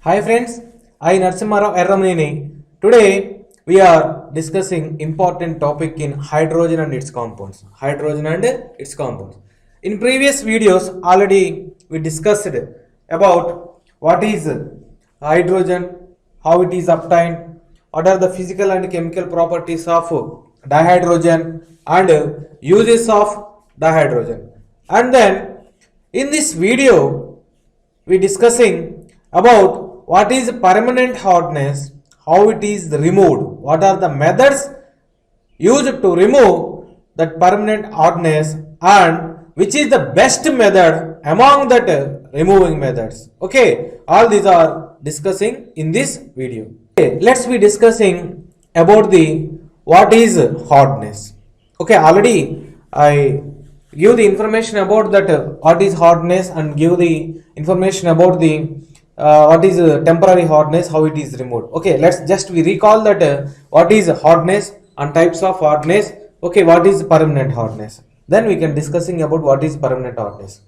Hi friends, I Narsimharao Erramaneni. Today we are discussing important topic in hydrogen and its compounds. Hydrogen and its compounds. In previous videos already we discussed about what is hydrogen, how it is obtained, what are the physical and chemical properties of dihydrogen and uses of dihydrogen. And then in this video we discussing about what is permanent hardness, how it is removed, what are the methods used to remove that permanent hardness, and which is the best method among that removing methods. Okay, all these are discussing in this video. Okay, let's be discussing about the what is hardness. Okay, already I give the information about that what is hardness and give the information about the what is temporary hardness, how it is removed. Okay, let's just we recall that what is hardness and types of hardness. Okay, what is permanent hardness, then we can discussing about what is permanent hardness.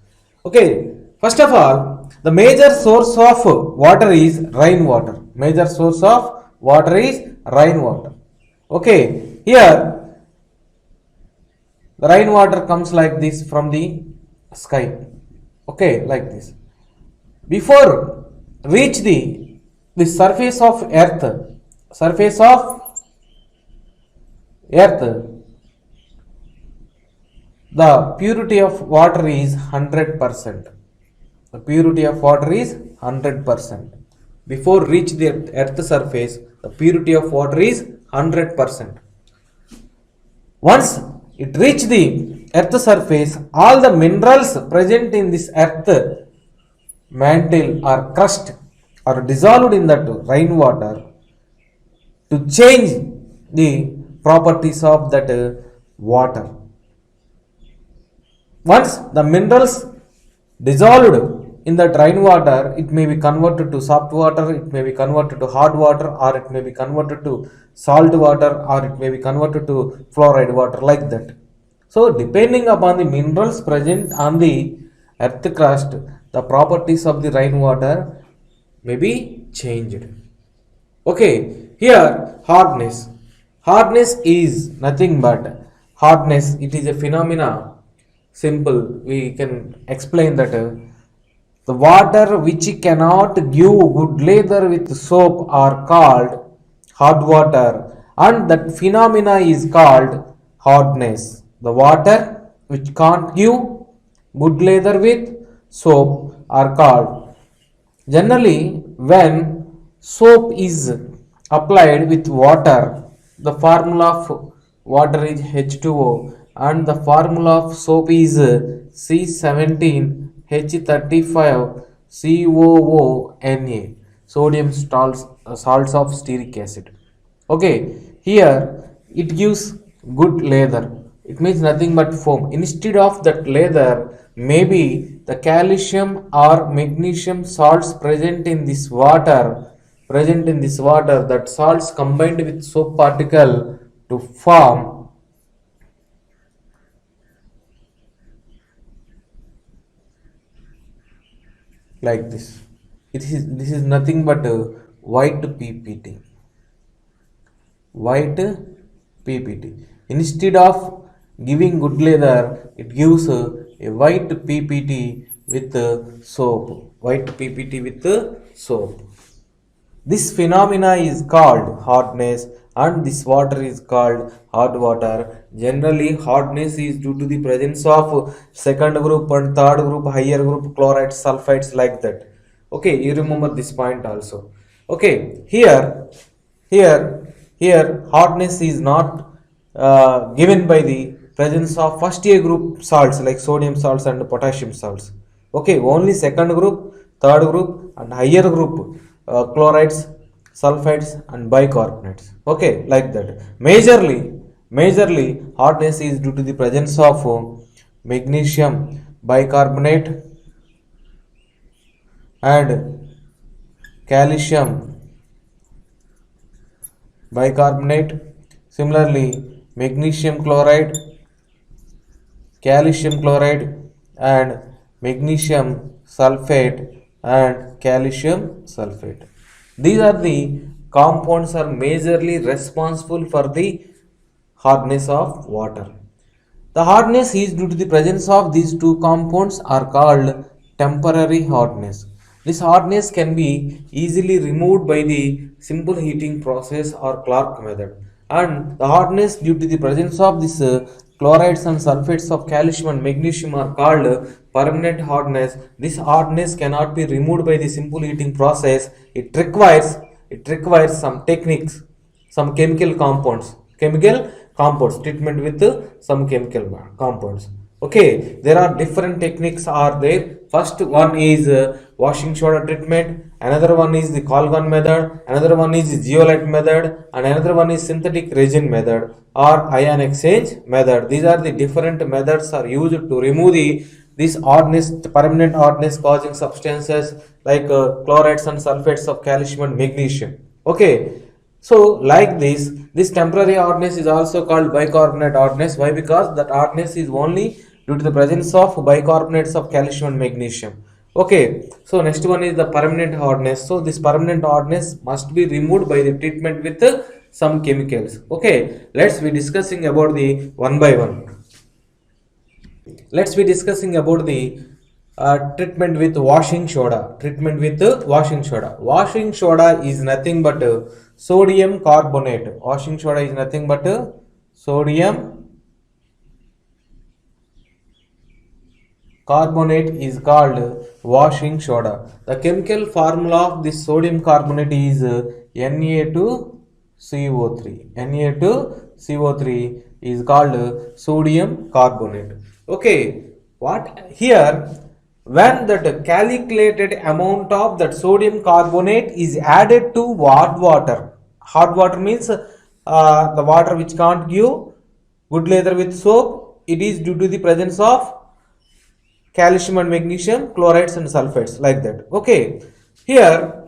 Okay, first of all, the major source of water is rainwater. Major source of water is rainwater. Okay, here the rainwater comes like this from the sky. Okay, like this. Before reach the surface of earth, the purity of water is 100%. The purity of water is 100%. Before reach the earth surface, the purity of water is 100%. Once it reach the earth surface, all the minerals present in this earth mantle are crushed or dissolved in that rainwater to change the properties of that water. Once the minerals dissolved in that rainwater, it may be converted to soft water, it may be converted to hard water, or it may be converted to salt water, or it may be converted to fluoride water, like that. So, depending upon the minerals present on the earth crust, the properties of the rainwater may be changed. Okay, here hardness. Hardness is nothing but hardness. It is a phenomena. Simple. We can explain that the water which cannot give good leather with soap are called hard water, and that phenomena is called hardness. The water which can't give good leather with soap are called. Generally, when soap is applied with water, the formula of water is H2O and the formula of soap is C17H35COONA, sodium salts of stearic acid. Okay, here it gives good leather. It means nothing but foam. Instead of that leather, maybe the calcium or magnesium salts present in this water, that salts combined with soap particle to form like this. This is nothing but white PPT. White PPT. Instead of giving good leather, it gives a white PPT with soap. White PPT with soap. This phenomena is called hardness, and this water is called hard water. Generally, hardness is due to the presence of second group and third group, higher group chlorides, sulfides, like that. Okay, you remember this point also. Okay, here hardness is not given by the presence of first year group salts like sodium salts and potassium salts. Okay, only second group, third group, and higher group chlorides, sulfides, and bicarbonates. Okay, like that. Majorly hardness is due to the presence of magnesium bicarbonate and calcium bicarbonate. Similarly, magnesium chloride, calcium chloride, and magnesium sulfate and calcium sulfate. These are the compounds are majorly responsible for the hardness of water. The hardness is due to the presence of these two compounds are called temporary hardness. This hardness can be easily removed by the simple heating process or Clark method. And the hardness due to the presence of this chlorides and sulfates of calcium and magnesium are called permanent hardness. This hardness cannot be removed by the simple heating process. It requires some techniques, some chemical compounds treatment with some chemical compounds. Okay, there are different techniques are there. First one is washing soda treatment, another one is the Colgan method, another one is the zeolite method, and another one is synthetic resin method or ion exchange method. These are the different methods are used to remove the this hardness, permanent hardness causing substances like chlorides and sulfates of calcium and magnesium. Okay, so like this temporary hardness is also called bicarbonate hardness. Why? Because that hardness is only due to the presence of bicarbonates of calcium and magnesium. Okay, so next one is the permanent hardness. So this permanent hardness must be removed by the treatment with some chemicals. Okay, let's be discussing about the one by one. Let's be discussing about the treatment with washing soda. Treatment with washing soda. Washing soda is nothing but sodium carbonate. Washing soda is nothing but sodium carbonate is called washing soda. The chemical formula of this sodium carbonate is Na2CO3. Na2CO3 is called sodium carbonate. Okay, what here when that calculated amount of that sodium carbonate is added to hot water means the water which can't give good lather with soap, it is due to the presence of calcium and magnesium, chlorides and sulfates like that. Okay, here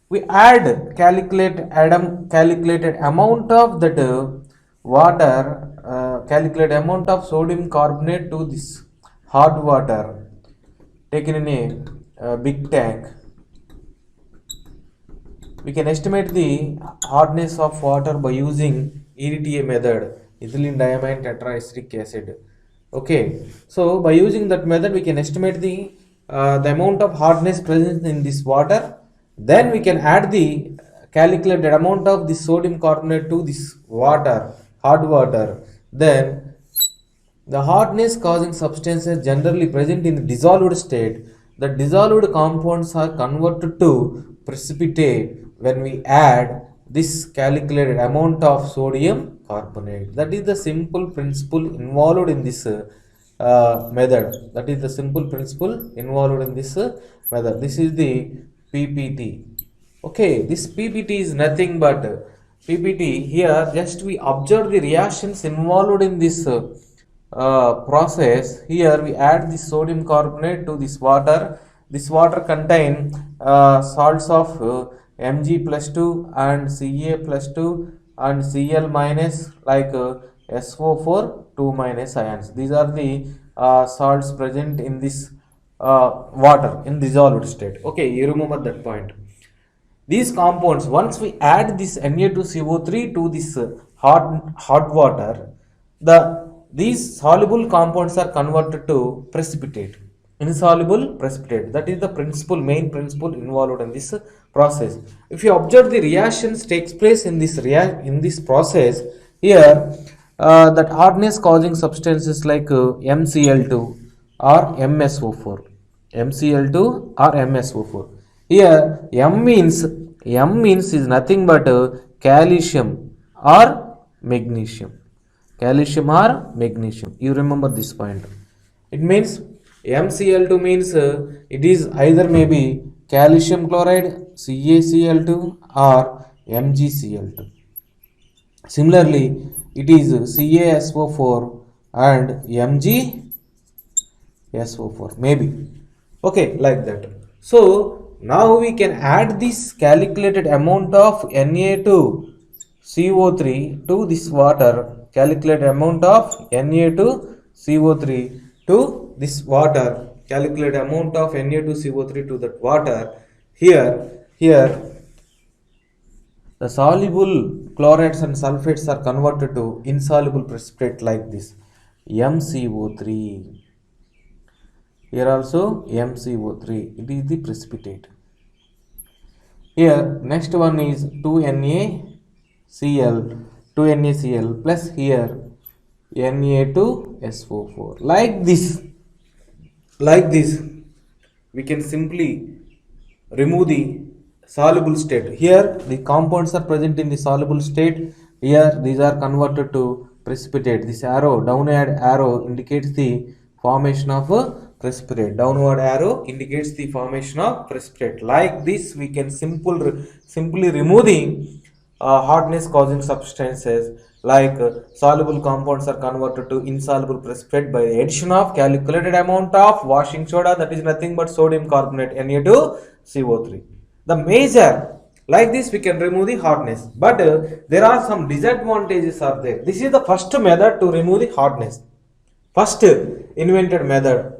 we add calculated amount of that water, calculated amount of sodium carbonate to this hot water taken in a big tank. We can estimate the hardness of water by using EDTA method, ethylene diamine tetraesteric acid. Okay, so by using that method we can estimate the amount of hardness present in this water. Then we can add the calculated amount of the sodium carbonate to this water, hot water. Then the hardness causing substances generally present in the dissolved state. The dissolved compounds are converted to precipitate when we add this calculated amount of sodium carbonate. That is the simple principle involved in this method. That is the simple principle involved in this method. This is the PPT. Okay, this PPT is nothing but PPT. Here just we observe the reactions involved in this process. Here we add the sodium carbonate to this water. This water contain salts of Mg plus 2 and Ca plus 2 and Cl minus like SO4 2 minus ions. These are the salts present in this water in dissolved state. Okay, you remember that point. These compounds, once we add this Na2CO3 to this hot water, these soluble compounds are converted to precipitate, insoluble precipitate. That is the main principle involved in this process. If you observe the reactions takes place in this process, here that hardness causing substances like MCl2 or MSO4. MCl2 or MSO4. Here M means is nothing but calcium or magnesium. Calcium or magnesium. You remember this point. It means MCl2 means it is either maybe calcium chloride CaCl2 or MgCl2. Similarly, it is CaSO4 and MgSO4 maybe. Okay, like that. So now we can add this calculated amount of Na2CO3 to this water. Calculated amount of Na2CO3 to this water. calculate amount of Na2CO3 to that water. Here the soluble chlorides and sulfates are converted to insoluble precipitate like this, MCO3. Here also MCO3, it is the precipitate. Here next one is 2NaCl, 2NaCl plus here Na2SO4. Like this we can simply remove the soluble state. Here the compounds are present in the soluble state. Here these are converted to precipitate. This arrow, downward arrow, indicates the formation of a precipitate. Downward arrow indicates the formation of precipitate. Like this we can simply remove the hardness causing substances, like soluble compounds are converted to insoluble precipitate by the addition of calculated amount of washing soda, that is nothing but sodium carbonate, Na2CO3. The major, like this we can remove the hardness, but there are some disadvantages are there. This is the first method to remove the hardness, first invented method,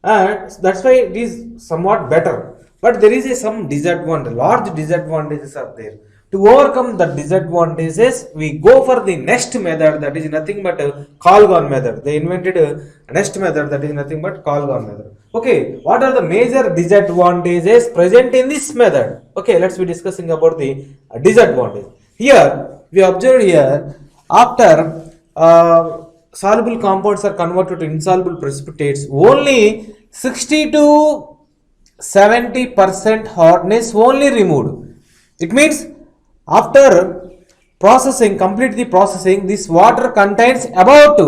and that's why it is somewhat better. But there is some disadvantage, large disadvantages are there. To overcome the disadvantages, we go for the next method, that is nothing but Calgon method. They invented a next method, that is nothing but Calgon method. Okay, what are the major disadvantages present in this method? Okay, let's be discussing about the disadvantage. Here we observe here, after soluble compounds are converted to insoluble precipitates, only 60 to 70% hardness only removed. It means after complete the processing, this water contains about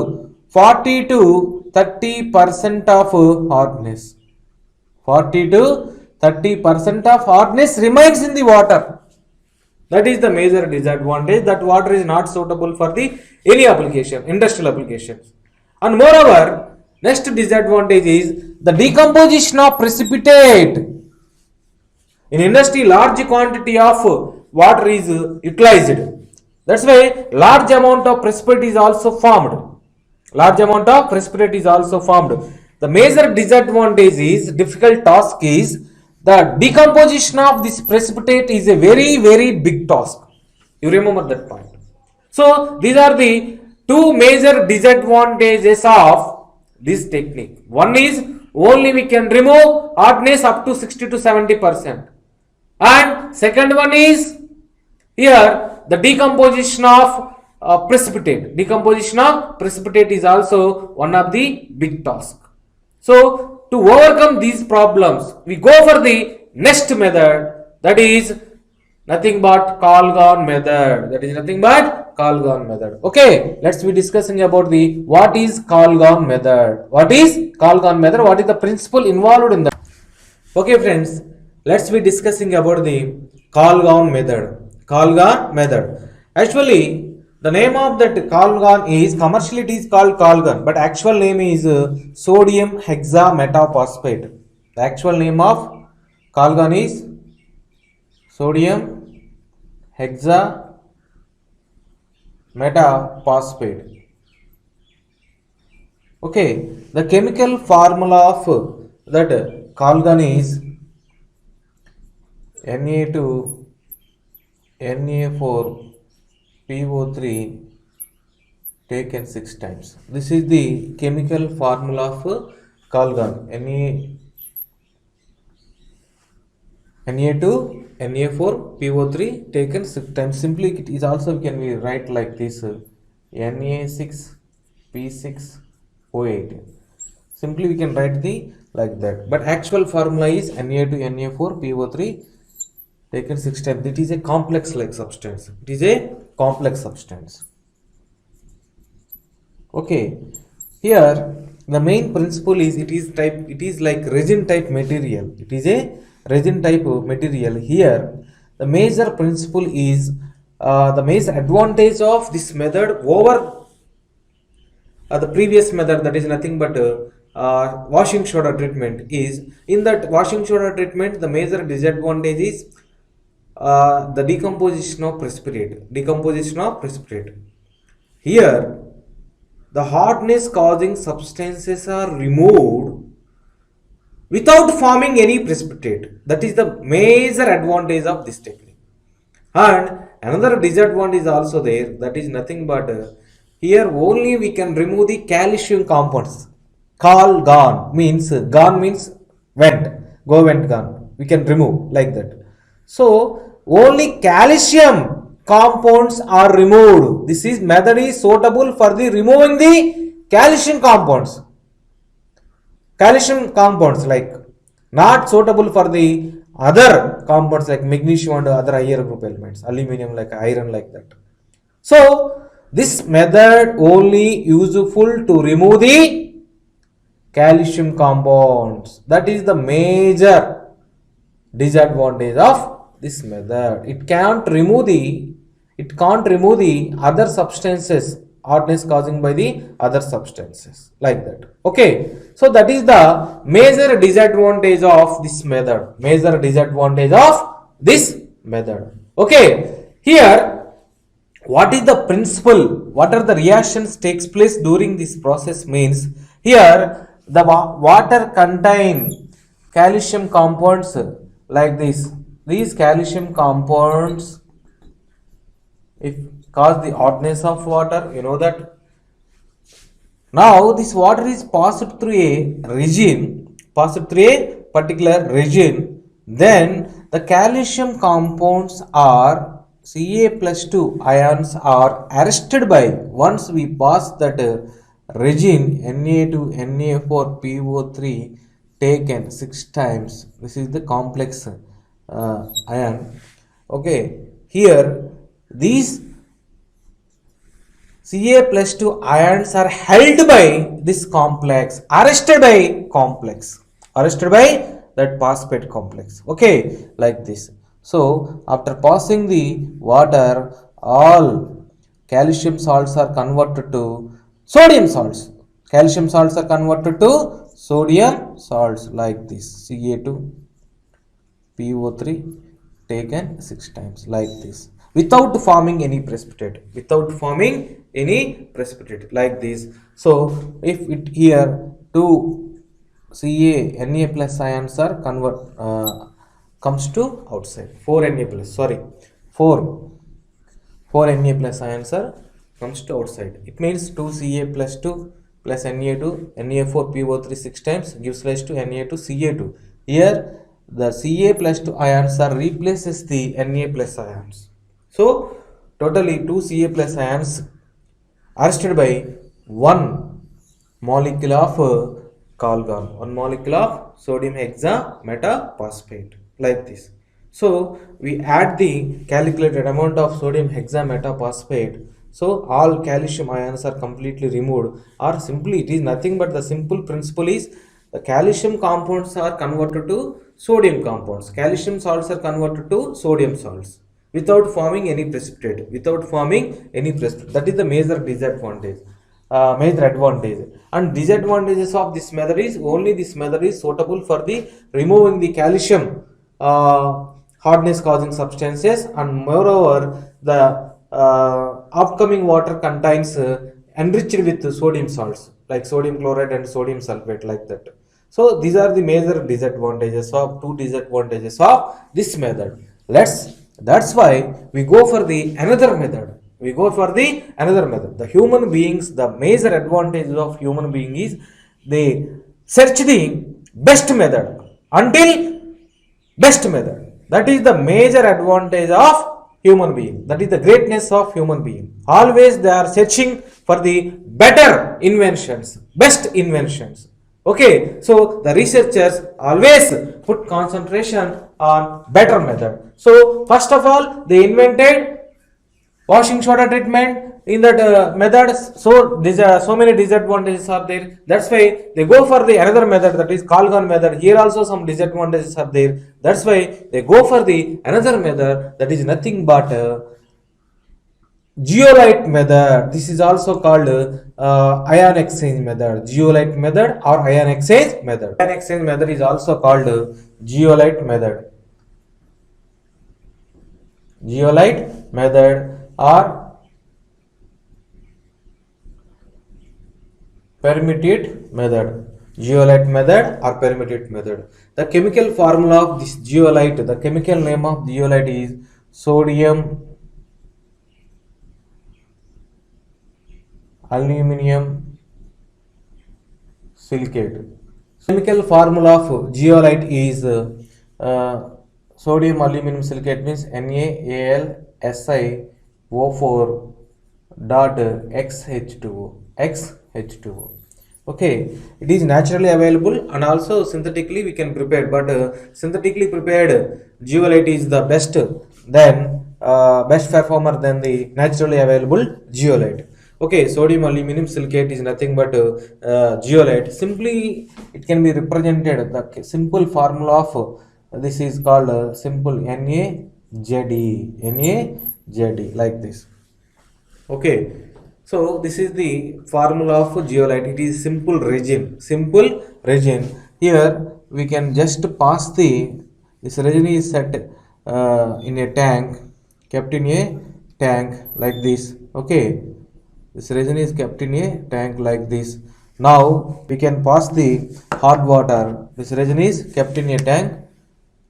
40 to 30% of hardness. 40 to 30% of hardness remains in the water. That is the major disadvantage, that water is not suitable for the any application, industrial applications. And moreover, next disadvantage is the decomposition of precipitate. In industry, large quantity of water is utilized. That's why large amount of precipitate is also formed. The major disadvantage is, difficult task is, the decomposition of this precipitate is a very, very big task. You remember that point. So these are the two major disadvantages of this technique. One is only we can remove hardness up to 60 to 70%. And second one is here the decomposition of precipitate. Decomposition of precipitate is also one of the big tasks. So to overcome these problems, we go for the next method, that is nothing but Calgon method. Okay, let's be discussing about the what is Calgon method. What is the principle involved in that? Okay friends, let's be discussing about the Calgon method. Actually, the name of that Calgon is, commercially it is called Calgon, but actual name is sodium hexametaphosphate. The actual name of Calgon is sodium hexametaphosphate. Okay, the chemical formula of that Calgon is Na2 Na4PO3 taken 6 times. This is the chemical formula of Calgon. Na2 Na4PO3 taken 6 times. Simply it is also can be write like this, Na6P6O8. Simply we can write the like that. But actual formula is Na2 Na4PO3 taken 6 times. It is a complex like substance. Okay, here the main principle is it is like resin type material. It is a resin type of material. Here the major principle is the major advantage of this method over the previous method, that is nothing but washing soda treatment, is in that washing soda treatment the major disadvantage is the decomposition of precipitate. Here the hardness causing substances are removed without forming any precipitate. That is the major advantage of this technique. And another disadvantage is also there, that is nothing but here only we can remove the calcium compounds. Call gone means went, go went gone. We can remove like that. So only calcium compounds are removed. This is method is suitable for the removing the calcium compounds. Calcium compounds like not suitable for the other compounds like magnesium and other higher group elements, aluminum like iron like that. So this method only useful to remove the calcium compounds. That is the major disadvantage of this method. It can't remove the other substances hardness causing by the other substances like that. Okay, so that is the major disadvantage of this method. Major disadvantage of this method. Okay, here what is the principle? What are the reactions takes place during this process means here the water contain calcium compounds like this. These calcium compounds if cause the hardness of water, you know that. Now this water is passed through a particular region, then the calcium compounds are Ca plus 2 ions are arrested by once we pass that region Na2 Na4 PO3 taken 6 times. This is the complex ion. Okay, here these Ca plus 2 ions are held by this complex, arrested by that phosphate complex. Okay, like this. So after passing the water, all calcium salts are converted to sodium salts. Calcium salts are converted to sodium salts like this. Ca2 PO3 taken 6 times like this without forming any precipitate, like this. So if it here 2 Ca Na plus ions are comes to outside, 4 Na plus, sorry, 4 Na plus ions are comes to outside. It means 2 Ca plus 2 plus Na2 Na4 PO3 6 times gives rise to Na2 Ca2. Here the Ca plus 2 ions are replaces the Na plus ions. So totally 2 Ca plus ions arrested by 1 molecule of calgon, 1 molecule of sodium hexametaphosphate like this. So we add the calculated amount of sodium hexametaphosphate. So all calcium ions are completely removed, or simply it is nothing but the simple principle is the calcium compounds are converted to sodium compounds. Calcium salts are converted to sodium salts without forming any precipitate. That is the major disadvantage. Major advantage and disadvantages of this method is only this method is suitable for the removing the calcium hardness causing substances, and moreover the upcoming water contains enriched with sodium salts like sodium chloride and sodium sulfate like that. So these are the major disadvantages of this method. That's why we go for the another method. The human beings, the major advantage of human being is they search the best method until best method. That is the major advantage of human being. That is the greatness of human being. Always they are searching for the better inventions, best inventions. Okay, so the researchers always put concentration on better method. So first of all, they invented washing soda treatment in that method. So many disadvantages are there. That's why they go for the another method, that is Calgon method. Here also some disadvantages are there. That's why they go for the another method, that is nothing but zeolite method. This is also called ion exchange method. Zeolite method or ion exchange method. Ion exchange method is also called zeolite method. Zeolite method or permutate method. Zeolite method or permeate method. The chemical formula of this zeolite, the chemical name of zeolite is sodium aluminum silicate. Chemical formula of zeolite is sodium aluminum silicate means NaAlSiO4 dot XH2O. Okay, it is naturally available and also synthetically we can prepare, but synthetically prepared zeolite is the best best performer than the naturally available zeolite. Okay, sodium aluminum silicate is nothing but zeolite. Simply it can be represented, the simple formula of this is called simple NaZe like this. Okay, so this is the formula of zeolite. It is simple resin. Simple resin. Here we can just pass this resin is set in a tank, kept in a tank like this. Okay, this resin is kept in a tank like this. Now we can pass the hot water. This resin is kept in a tank.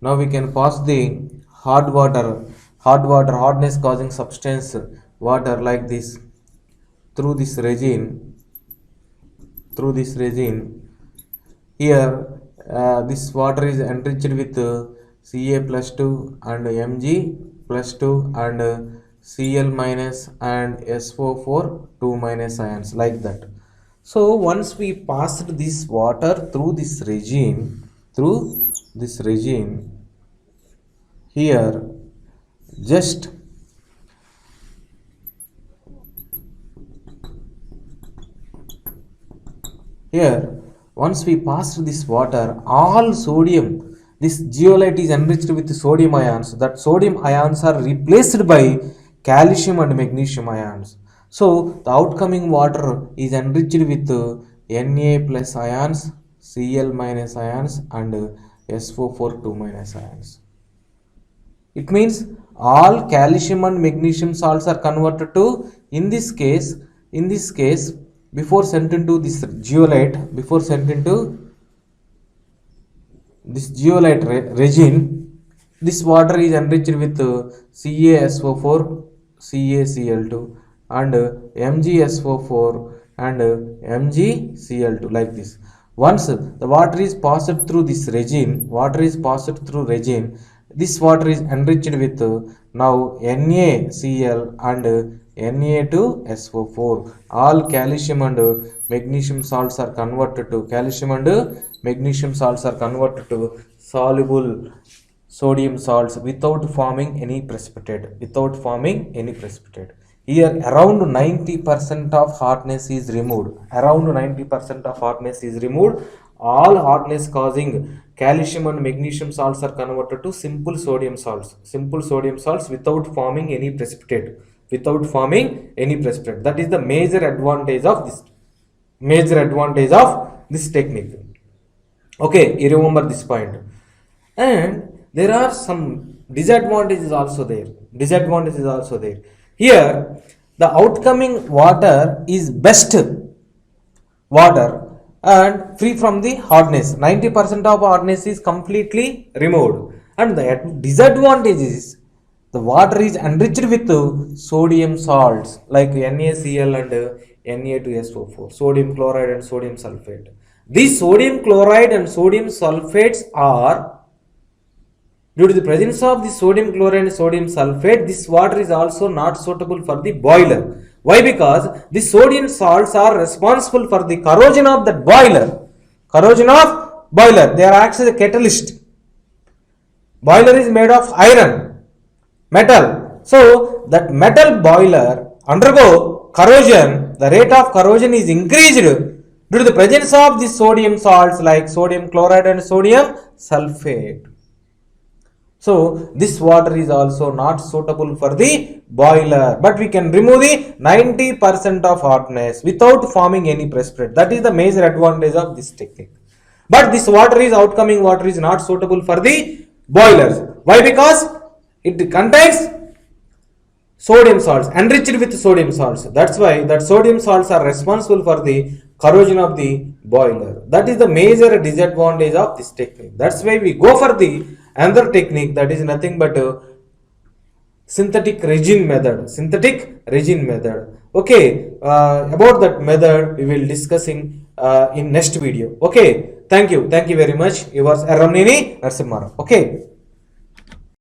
Now we can pass the hardness causing substance, water like this through this resin. Here this water is enriched with Ca plus 2 and Mg plus 2 and Cl minus and SO4 2 minus ions like that. So once we passed this water through this resin, here just here once we passed this water, all sodium, this zeolite is enriched with sodium ions. That sodium ions are replaced by calcium and magnesium ions. So the outcoming water is enriched with Na plus ions, Cl minus ions and SO4 2 minus ions. It means all calcium and magnesium salts are converted to, in this case, before sent into this zeolite, resin, this water is enriched with CaSO4, CaCl2 and MgSO4 and MgCl2 like this. Once the water is passed through this resin, this water is enriched with now NaCl and Na2SO4. All calcium and magnesium salts are converted to soluble sodium salts without forming any precipitate. Here around 90% of hardness is removed. All hardness causing calcium and magnesium salts are converted to simple sodium salts without forming any precipitate. That is the major advantage of this technique. Okay, you remember this point. And there are some disadvantages also there. Here the outcoming water is best water and free from the hardness. 90% of hardness is completely removed. And the disadvantage is the water is enriched with sodium salts like NaCl and Na2SO4, sodium chloride and sodium sulfate. These sodium chloride and sodium sulfates are, due to the presence of the sodium chloride and sodium sulfate, this water is also not suitable for the boiler. Why? Because the sodium salts are responsible for the corrosion of that boiler. They are acts as a catalyst. Boiler is made of iron, metal. So that metal boiler undergo corrosion. The rate of corrosion is increased due to the presence of the sodium salts like sodium chloride and sodium sulfate. So this water is also not suitable for the boiler, but we can remove the 90% of hardness without forming any precipitate. That is the major advantage of this technique. But this outcoming water is not suitable for the boilers. Why? Because it contains sodium salts, enriched with sodium salts. That's why that sodium salts are responsible for the corrosion of the boiler. That is the major disadvantage of this technique. That's why we go for the another technique, that is nothing but synthetic resin method. Synthetic resin method. Okay, about that method we will discussing in next video. Okay, thank you very much. Yours Ramnini Narsimara. Okay.